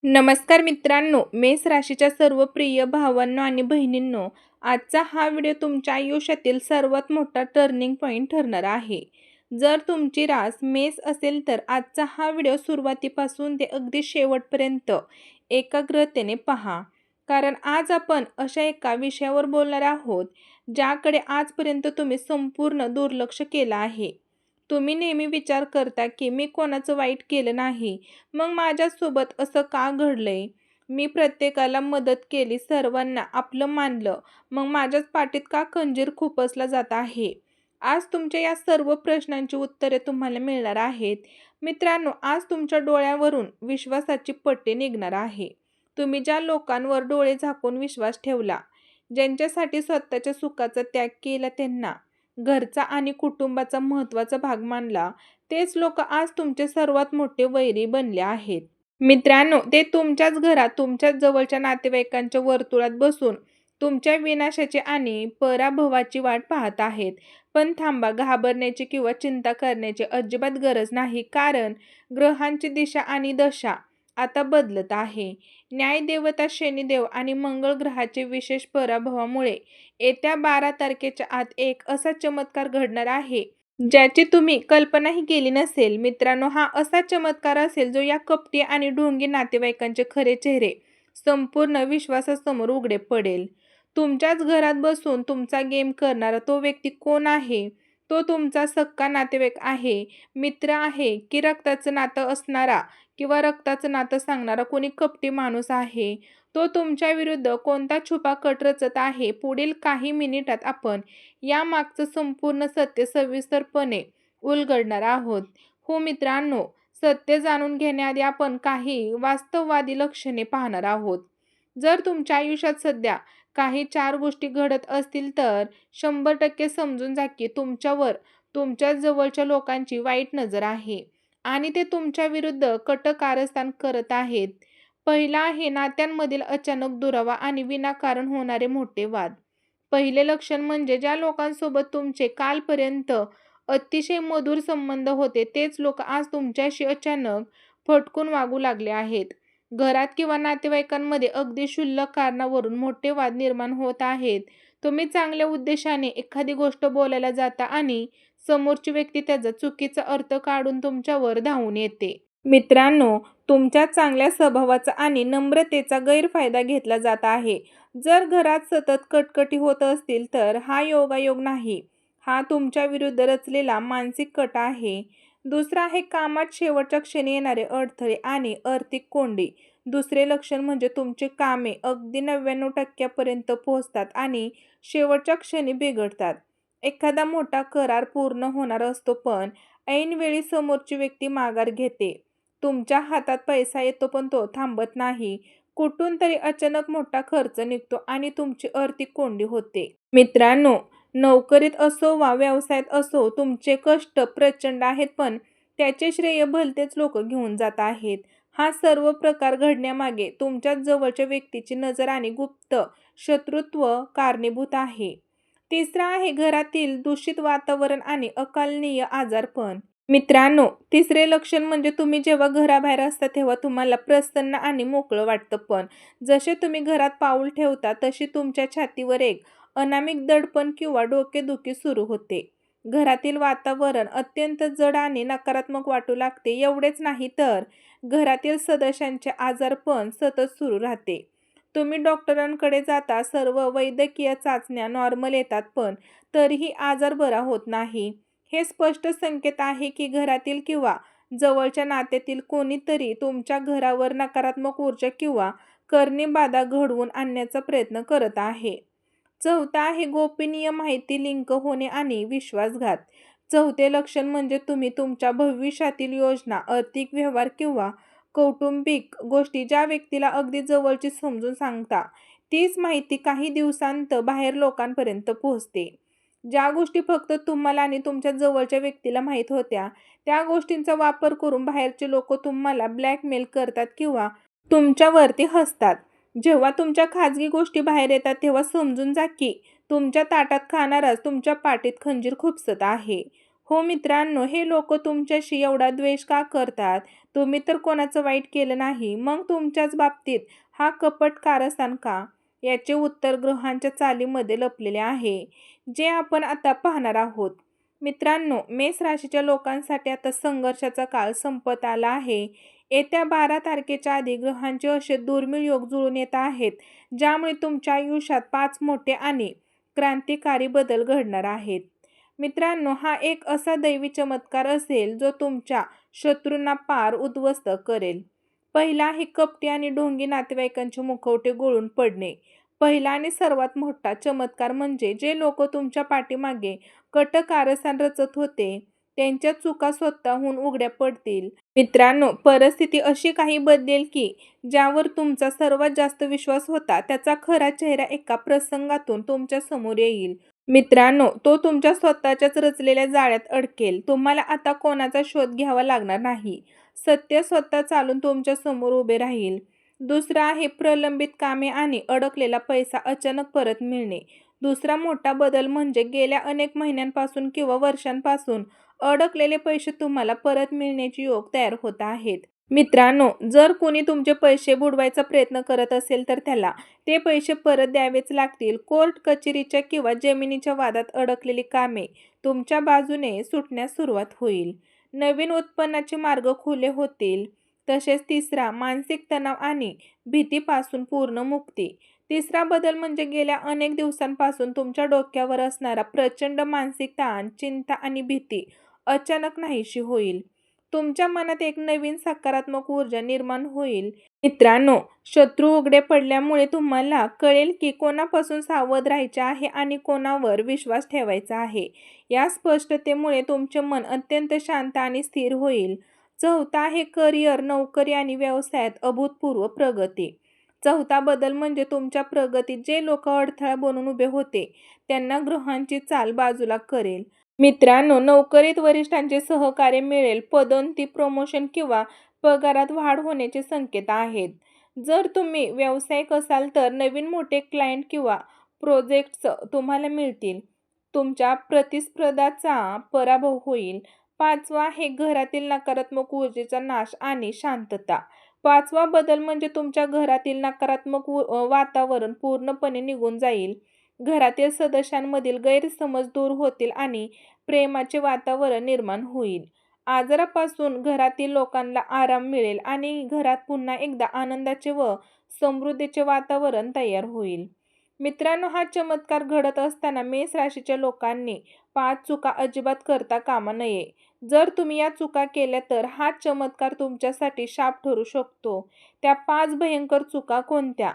नमस्कार मित्रांनो, मेष राशीच्या सर्व प्रिय भावांनो आणि बहिणींनो, आजचा हा व्हिडिओ तुमच्या आयुष्यातील सर्वात मोठा टर्निंग पॉइंट ठरणार आहे. जर तुमची रास मेष असेल तर आजचा हा व्हिडिओ सुरुवातीपासून ते अगदी शेवटपर्यंत एकाग्रतेने पहा. कारण आज आपण अशा एका विषयावर बोलणार आहोत, ज्याकडे आजपर्यंत तुम्ही संपूर्ण दुर्लक्ष केलं आहे. तुम्ही नेहमी विचार करता की मी कोणाचं वाईट केलं नाही, मग माझ्यासोबत असं का घडलंय? मी प्रत्येकाला मदत केली, सर्वांना आपलं मानलं, मग माझ्याच पाठीत का खंजीर खुपसला जात आहे? आज तुमच्या या सर्व प्रश्नांची उत्तरे तुम्हाला मिळणार आहेत. मित्रांनो, आज तुमच्या डोळ्यावरून विश्वासाची पट्टी निघणार आहे. तुम्ही ज्या लोकांवर डोळे झाकून विश्वास ठेवला, ज्यांच्यासाठी स्वतःच्या सुखाचा त्याग केला, त्यांना घरचा आणि कुटुंबाचा महत्त्वाचा भाग मानला, तेच लोक आज तुमचे सर्वात मोठे वैरी बनले आहेत. मित्रांनो, ते तुमच्याच घरात, तुमच्याच जवळच्या नातेवाईकांच्या वर्तुळात बसून तुमच्या विनाशाची आणि पराभवाची वाट पाहत आहेत. पण थांबा, घाबरण्याची किंवा चिंता करण्याची अजिबात गरज नाही, कारण ग्रहांची दिशा आणि दशा आता बदलत आहे. न्यायदेवता शनिदेव आणि मंगळ ग्रहाचे विशेष पराभवामुळे येत्या 12 तारखेच्या आत एक असा चमत्कार घडणार आहे, ज्याची तुम्ही कल्पनाही केली नसेल. मित्रांनो, हा असा चमत्कार असेल जो या कपटी आणि ढोंगी नातेवाईकांचे खरे चेहरे संपूर्ण विश्वासासमोर उघडे पडेल. तुमच्याच घरात बसून तुमचा गेम करणारा तो व्यक्ती कोण आहे? तो तुमचा सक्का नातेवाईक आहे, मित्र आहे, की रक्ताचं नातं असणारा किंवा रक्ताचं नातं सांगणारा कोणी कपटी माणूस आहे? तो तुमच्या विरुद्ध कोणता छुपा कट रचत आहे? पुढील काही मिनिटात आपण यामागचं संपूर्ण सत्य सविस्तरपणे उलगडणार आहोत. हो मित्रांनो, सत्य जाणून घेण्याआधी आपण काही वास्तववादी लक्षणे पाहणार आहोत. जर तुमच्या आयुष्यात सध्या काही 4 गोष्टी घडत असतील तर 100% समजून जा की तुमच्यावर तुमच्या जवळच्या लोकांची वाईट नजर आहे आणि ते तुमच्या विरुद्ध कट कारस्थान करत आहेत. पहिला आहे नात्यांमधील अचानक दुरावा आणि विनाकारण होणारे मोठे वाद. पहिले लक्षण म्हणजे ज्या लोकांसोबत तुमचे कालपर्यंत अतिशय मधुर संबंध होते, तेच लोक आज तुमच्याशी अचानक फटकून वागू लागले आहेत. घरात किंवा नातेवाईकांमध्ये अगदी क्षुल्लक कारणावरून मोठे वाद निर्माण होत आहेत. तुम्ही चांगल्या उद्देशाने एखादी गोष्ट बोलायला जाता आणि समोरची व्यक्ती त्याचा चुकीचा अर्थ काढून तुमच्यावर धावून येते. मित्रांनो, तुमच्या चांगल्या स्वभावाचा आणि नम्रतेचा गैरफायदा घेतला जात आहे. जर घरात सतत कटकटी होत असतील तर हा योगायोग नाही, हा तुमच्या विरुद्ध रचलेला मानसिक कट आहे. दुसरा आहे कामात शेवटच्या क्षणी येणारे अडथळे आणि आर्थिक कोंडी. दुसरे लक्षण म्हणजे तुमचे कामे अगदी 99% पोहोचतात आणि शेवटच्या क्षणी बिघडतात. एखादा मोठा करार पूर्ण होणार असतो, पण ऐनवेळी समोरची व्यक्ती माघार घेते. तुमच्या हातात पैसा येतो, पण तो थांबत नाही. कुठून तरी अचानक मोठा खर्च निघतो आणि तुमची आर्थिक कोंडी होते. मित्रांनो, नोकरीत असो वा व्यवसायात असो, तुमचे कष्ट प्रचंड आहेत, पण त्याचे श्रेय भलतेच लोक घेऊन जात आहेत. हा सर्व प्रकार घडण्यामागे तुमच्याच जवळच्या व्यक्तीची नजर आणि गुप्त शत्रुत्व कारणीभूत आहे. तिसरा आहे घरातील दूषित वातावरण आणि अकालनीय आजारपण. मित्रांनो, तिसरे लक्षण म्हणजे तुम्ही जेव्हा घराबाहेर असता तेव्हा तुम्हाला प्रसन्न आणि मोकळं वाटतं, पण जसे तुम्ही घरात पाऊल ठेवता तशी तुमच्या छातीवर एक अनामिक दडपण किंवा डोकेदुखी सुरू होते. घरातील वातावरण अत्यंत जड आणि नकारात्मक वाटू लागते. एवढेच नाही तर घरातील सदस्यांचे आजारपण सतत सुरू राहते. तुम्ही डॉक्टरांकडे जाता, सर्व वैद्यकीय चाचण्या नॉर्मल येतात, पण तरीही आजार बरा होत नाही. हे स्पष्ट संकेत आहे की घरातील किंवा जवळच्या नात्यातील कोणीतरी तुमच्या घरावर नकारात्मक ऊर्जा किंवा करणी बाधा घडवून आणण्याचा प्रयत्न करत आहे. चौथा आहे गोपनीय माहिती लिंक होणे आणि विश्वासघात. चौथे लक्षण म्हणजे तुम्ही तुमच्या भविष्यातील योजना, आर्थिक व्यवहार किंवा कौटुंबिक गोष्टी ज्या व्यक्तीला अगदी जवळची समजून सांगता, तीच माहिती काही दिवसांत बाहेर लोकांपर्यंत पोहोचते. ज्या गोष्टी फक्त तुम्हाला आणि तुमच्या जवळच्या व्यक्तीला माहीत होत्या, त्या गोष्टींचा वापर करून बाहेरचे लोक तुम्हाला ब्लॅकमेल करतात किंवा तुमच्यावरती हसतात. जेव्हा तुमच्या खाजगी गोष्टी बाहेर येतात तेव्हा समजून जा की तुमच्या ताटात खाणाराच तुमच्या पाठीत खंजीर खुपसत आहे. हो मित्रांनो, हे लोक तुमच्याशी एवढा द्वेष का करतात? तुम्ही तर कोणाचं वाईट केलं नाही. मग तुमच्याच बाबतीत हा कपट कारस्थान का? याचे उत्तर ग्रहांच्या चालीमध्ये लपलेले आहे, जे आपण आता पाहणार आहोत. मित्रांनो, मेष राशीच्या लोकांसाठी आता संघर्षाचा काळ संपत आला आहे. येत्या 12 तारखेच्या आधी ग्रहांचे असे दुर्मिळ योग जुळून येत आहेत, ज्यामुळे तुमच्या आयुष्यात 5 मोठे आणि क्रांतिकारी बदल घडणार आहेत. मित्रांनो, हा एक असा दैवी चमत्कार असेल जो तुमच्या शत्रूंना पार उद्ध्वस्त करेल. पहिला आहे कपटी आणि ढोंगी नातेवाईकांचे मुखवटे गळून पडणे. पहिला आणि सर्वात मोठा चमत्कार म्हणजे जे लोक तुमच्या पाठीमागे कट कारस्थान रचत होते, त्यांच्या चुका स्वतःहून उघड्या पडतील. मित्रांनो, परिस्थिती अशी काही बदलेल की ज्यावर तुमचा सर्वात जास्त विश्वास होता, त्याचा खरा चेहरा एका प्रसंगातून तुमच्या समोर येईल. मित्रांनो, तो तुमच्या स्वतःच्याच रचलेल्या जाळ्यात अडकेल. तुम्हाला आता कोणाचा शोध घ्यावा लागणार नाही. सत्य स्वतः चालून तुमच्या समोर उभे राहील. दुसरा आहे प्रलंबित कामे आणि अडकलेला पैसा अचानक परत मिळणे. दुसरा मोठा बदल म्हणजे गेल्या अनेक महिन्यांपासून किंवा वर्षांपासून अडकलेले पैसे तुम्हाला परत मिळण्याचे योग तयार होत आहेत. मित्रांनो, जर कोणी तुमचे पैसे बुडवायचा प्रयत्न करत असेल तर त्याला ते पैसे परत द्यावेच लागतील. कोर्ट कचेरीच्या किंवा जमिनीच्या वादात अडकलेली कामे तुमच्या बाजूने सुटण्यास सुरुवात होईल. नवीन उत्पन्नाचे मार्ग खुले होतील. तसेच तिसरा, मानसिक तणाव आणि भीतीपासून पूर्ण मुक्ती. तिसरा बदल म्हणजे गेल्या अनेक दिवसांपासून तुमच्या डोक्यावर असणारा प्रचंड मानसिक ताण, चिंता आणि भीती अचानक नाहीशी होईल. तुमच्या मनात एक नवीन सकारात्मक ऊर्जा निर्माण होईल. मित्रांनो, शत्रू उघडे पडल्यामुळे तुम्हाला कळेल की कोणापासून सावध राहायचे आहे आणि कोणावर विश्वास ठेवायचा आहे. या स्पष्टतेमुळे तुमचे मन अत्यंत शांत आणि स्थिर होईल. चौथा आहे करिअर, नोकरी आणि व्यवसायात अभूतपूर्व प्रगती. चौथा बदल म्हणजे तुमच्या प्रगतीत जे लोक अडथळा बनून उभे होते, त्यांना ग्रहांची चाल बाजूला करेल. मित्रांनो, नोकरीत वरिष्ठांचे सहकार्य मिळेल. पदोन्नती, प्रमोशन किंवा पगारात वाढ होण्याचे संकेत आहेत. जर तुम्ही व्यावसायिक असाल तर नवीन मोठे क्लायंट किंवा प्रोजेक्ट्स तुम्हाला मिळतील. तुमच्या प्रतिस्पर्ध्याचा पराभव होईल. पाचवा आहे घरातील नकारात्मक ऊर्जेचा नाश आणि शांतता. पाचवा बदल म्हणजे तुमच्या घरातील नकारात्मक वातावरण पूर्णपणे निघून जाईल. घरातील सदस्यांमधील गैरसमज दूर होतील आणि प्रेमाचे वातावरण निर्माण होईल. आजारापासून घरातील लोकांना आराम मिळेल आणि घरात पुन्हा एकदा आनंदाचे व समृद्धीचे वातावरण तयार होईल. मित्रांनो, हा चमत्कार घडत असताना मेष राशीच्या लोकांनी 5 चुका अजिबात करता कामा नये. जर तुम्ही या चुका केल्या तर हा चमत्कार तुमच्यासाठी शाप ठरू शकतो. त्या 5 भयंकर चुका कोणत्या?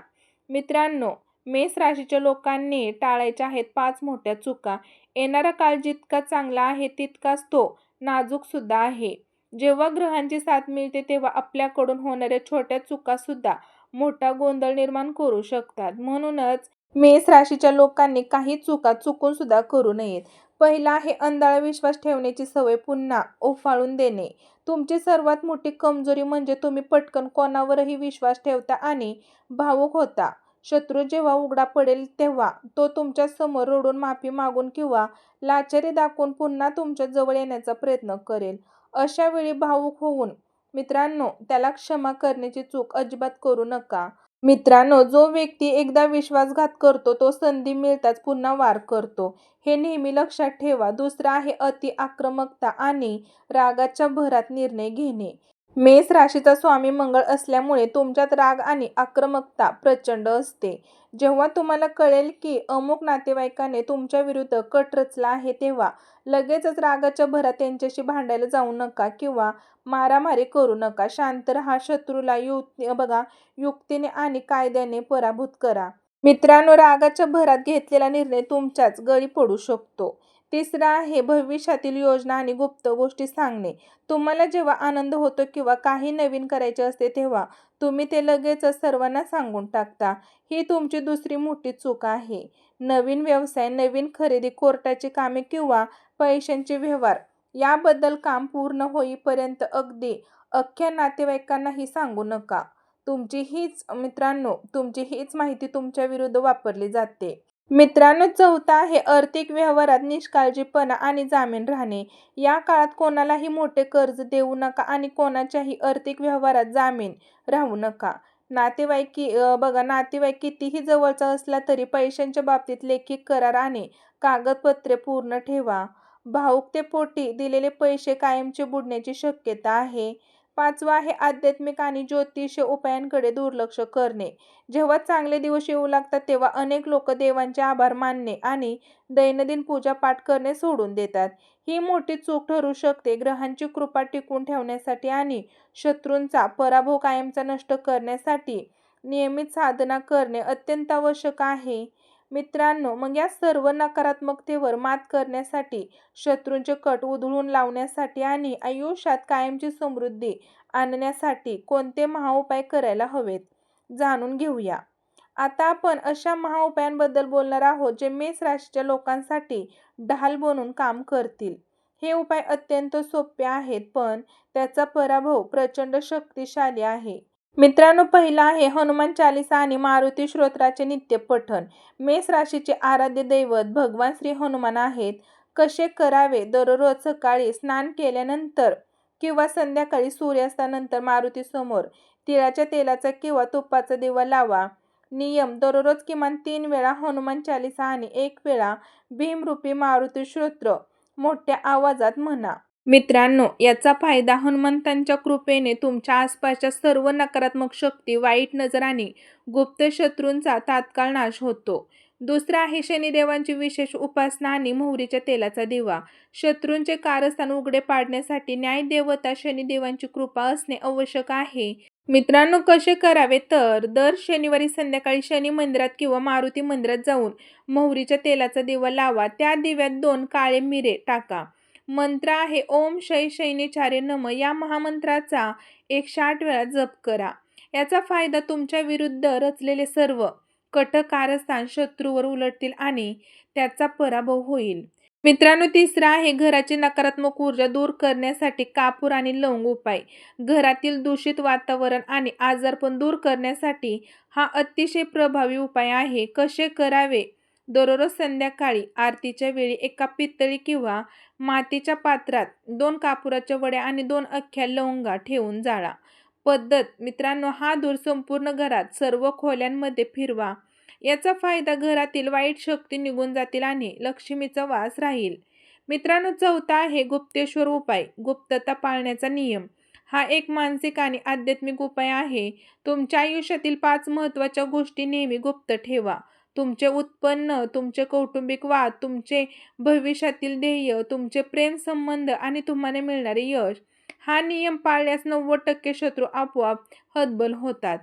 मित्रांनो, मेष राशीच्या लोकांनी टाळायच्या आहेत 5 मोठ्या चुका. येणारा काळ जितका चांगला आहे तितकाच तो नाजूक सुद्धा आहे. जेव्हा ग्रहांची साथ मिळते तेव्हा आपल्याकडून होणाऱ्या छोट्या चुका सुद्धा मोठा गोंधळ निर्माण करू शकतात. म्हणूनच मेष राशीच्या लोकांनी काही चुका चुकून सुद्धा करू नयेत. पहिला आहे अंधाळा विश्वास ठेवण्याची सवय पुन्हा उफाळून देणे. तुमची सर्वात मोठी कमजोरी म्हणजे तुम्ही पटकन कोणावरही विश्वास ठेवता आणि भावुक होता. शत्रू जेव्हा उघडा पडेल तेव्हा तो तुमच्या समोर रडून, माफी मागून किंवा लाचारी दाखवून पुन्हा तुमच्या जवळ येण्याचा प्रयत्न करेल. अशा वेळी भावुक होऊन मित्रांनो त्याला क्षमा करण्याची चूक अजिबात करू नका. मित्रांनो, जो व्यक्ती एकदा विश्वासघात करतो तो संधी मिळताच पुन्हा वार करतो, हे नेहमी लक्षात ठेवा. दुसरा आहे अति आक्रमकता आणि रागाच्या भरात निर्णय घेणे. मेष राशीचा स्वामी मंगळ असल्यामुळे तुमच्यात राग आणि आक्रमकता प्रचंड असते. जेव्हा तुम्हाला कळेल की अमुक नातेवाईकाने तुमच्या विरुद्ध कट रचला आहे तेव्हा लगेचच रागाच्या भरात त्यांच्याशी भांडायला जाऊ नका किंवा मारामारी करू नका. शांत राहा. शत्रूला युक्तीने आणि कायद्याने पराभूत करा. मित्रांनो, रागाच्या भरात घेतलेला निर्णय तुमच्याच गळी पडू शकतो. तिसरा आहे भविष्यातील योजना आणि गुप्त गोष्टी सांगणे. तुम्हाला जेव्हा आनंद होतो किंवा काही नवीन करायचे असते तेव्हा तुम्ही ते लगेचच सर्वांना सांगून टाकता. ही तुमची दुसरी मोठी चूक आहे. नवीन व्यवसाय, नवीन खरेदी, कोर्टाची कामे किंवा पैशांचे व्यवहार याबद्दल काम पूर्ण होईपर्यंत अगदी अख्ख्या नातेवाईकांनाही सांगू नका. तुमची हीच माहिती तुमच्या विरुद्ध वापरली जाते. मित्रांनो, चौथा आहे आर्थिक व्यवहारात निष्काळजीपणा आणि जामीन राहणे. या काळात कोणालाही मोठे कर्ज देऊ नका आणि कोणाच्याही आर्थिक व्यवहारात जामीन राहू नका. नातेवाईक कितीही जवळचा असला तरी पैशांच्या बाबतीत लेखी करार आणि कागदपत्रे पूर्ण ठेवा. भावुकतेपोटी दिलेले पैसे कायमचे बुडण्याची शक्यता आहे. पाचवा आहे आध्यात्मिक आणि ज्योतिष उपायांकडे दुर्लक्ष करणे. जेव्हा चांगले दिवस येऊ लागतात तेव्हा अनेक लोक देवांचे आभार मानणे आणि दैनंदिन पूजापाठ करणे सोडून देतात. ही मोठी चूक ठरू शकते. ग्रहांची कृपा टिकवून ठेवण्यासाठी आणि शत्रूंचा पराभव कायमचा नष्ट करण्यासाठी नियमित साधना करणे अत्यंत आवश्यक आहे. मित्रांनो, मग या सर्व नकारात्मकतेवर मात करण्यासाठी, शत्रूंचे कट उधळून लावण्यासाठी आणि आयुष्यात कायमची समृद्धी आणण्यासाठी कोणते महाउपाय करायला हवेत, जाणून घेऊया. आता आपण अशा महाउपायांबद्दल बोलणार आहोत जे मेष राशीच्या लोकांसाठी ढाल बनून काम करतील. हे उपाय अत्यंत सोपे आहेत, पण त्याचा पराभव प्रचंड शक्तिशाली आहे. मित्रांनो, पहिला आहे हनुमान चालीसा आणि मारुती स्तोत्राचे नित्य पठण. मेष राशीचे आराध्य दैवत भगवान श्री हनुमान आहेत. कसे करावे? दररोज सकाळी स्नान केल्यानंतर किंवा संध्याकाळी सूर्यास्तानंतर मारुतीसमोर तिळाच्या तेलाचा किंवा तुपाचा दिवा लावा. नियम: दररोज किमान 3 वेळा हनुमान चालीसा आणि 1 वेळा भीमरूपी मारुती स्तोत्र मोठ्या आवाजात म्हणा. मित्रांनो, याचा फायदा हनुमंतांच्या कृपेने तुमच्या आसपासच्या सर्व नकारात्मक शक्ती, वाईट नजर आणि गुप्त शत्रूंचा तात्काळ नाश होतो. दुसरा आहे शनिदेवांची विशेष उपासना आणि मोहरीच्या तेलाचा दिवा. शत्रूंचे कारस्थान उघडे पाडण्यासाठी न्यायदेवता शनिदेवांची कृपा असणे आवश्यक आहे. मित्रांनो, कसे करावे तर दर शनिवारी संध्याकाळी शनी मंदिरात किंवा मारुती मंदिरात जाऊन मोहरीच्या तेलाचा दिवा लावा. त्या दिव्यात 2 काळे मिरे टाका. मंत्र आहे ओम शै शैनिचार्य नम. या महामंत्राचा 108 वेळा जप करा. याचा फायदा तुमच्या विरुद्ध रचलेले सर्व कट कारस्थान शत्रूवर उलटतील आणि त्याचा पराभव होईल. मित्रांनो, तिसरा आहे घराची नकारात्मक ऊर्जा दूर करण्यासाठी कापूर आणि लवंग उपाय. घरातील दूषित वातावरण आणि आजारपण दूर करण्यासाठी हा अतिशय प्रभावी उपाय आहे. कसे करावे? दररोज संध्याकाळी आरतीच्या वेळी एका पितळी किंवा मातीच्या पात्रात 2 कापुराच्या वड्या आणि 2 अख्ख्या लवंगा ठेवून जाळा. पद्धत: मित्रांनो, हा धूर संपूर्ण घरात सर्व खोल्यांमध्ये फिरवा. याचा फायदा घरातील वाईट शक्ती निघून जातील आणि लक्ष्मीचा वास राहील. मित्रांनो, चौथा आहे गुप्तेश्वर उपाय. गुप्तता पाळण्याचा नियम. हा एक मानसिक आणि आध्यात्मिक उपाय आहे. तुमच्या आयुष्यातील 5 महत्त्वाच्या गोष्टी नेहमी गुप्त ठेवा. तुमचे उत्पन्न, तुमचे कौटुंबिक वाद, तुमचे भविष्यातील ध्येय, तुमचे प्रेम संबंध आणि तुम्हाला मिळणारे यश. हा नियम पाळल्यास 90% शत्रू आपोआप हतबल होतात.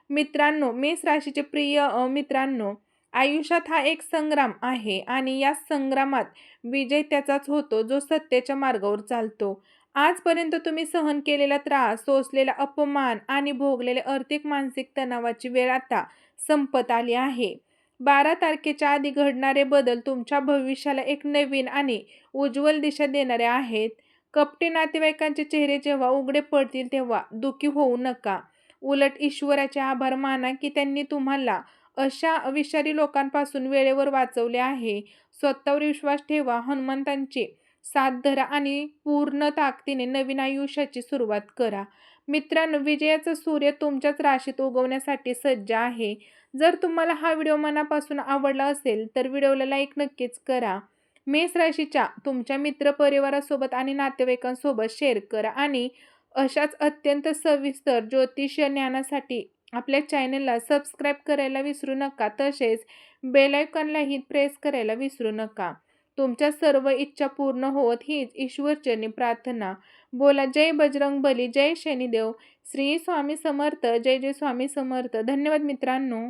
मित्रांनो, मेष राशीचे प्रिय मित्रांनो, आयुष्यात हा एक संग्राम आहे आणि या संग्रामात विजय त्याचाच होतो जो सत्याच्या मार्गावर चालतो. आजपर्यंत तुम्ही सहन केलेला त्रास, सोसलेला अपमान आणि भोगलेले आर्थिक मानसिक तणावाची वेळ आता संपत आली आहे. 12 तारखेच्या आधी घडणारे बदल तुमच्या भविष्याला एक नवीन आणि उज्ज्वल दिशा देणारे आहेत. कपटी नातेवाईकांचे चेहरे जेव्हा उघडे पडतील तेव्हा दुःखी होऊ नका. उलट ईश्वराचे आभार माना की त्यांनी तुम्हाला अशा विषारी लोकांपासून वेळेवर वाचवले आहे. स्वतःवर विश्वास ठेवा, हनुमंतांची साथ धरा आणि पूर्ण ताकदीने नवीन आयुष्याची सुरुवात करा. मित्रांनो, विजयाचा सूर्य तुमच्याच राशीत उगवण्यासाठी सज्ज आहे. जर तुम्हाला हा व्हिडिओ मनापासून आवडला असेल तर व्हिडिओला लाईक नक्कीच करा. मेष राशीच्या तुमच्या मित्रपरिवारासोबत आणि नातेवाईकांसोबत शेअर करा आणि अशाच अत्यंत सविस्तर ज्योतिष ज्ञानासाठी आपल्या चॅनलला सबस्क्राईब करायला विसरू नका. तसेच बेल आयकॉनलाही प्रेस करायला विसरू नका. तुमच्या सर्व इच्छा पूर्ण होत हीच ईश्वरचरणी प्रार्थना. बोला जय बजरंगबली, जय शनिदेव. श्री स्वामी समर्थ. जय जय स्वामी समर्थ. धन्यवाद मित्रांनो.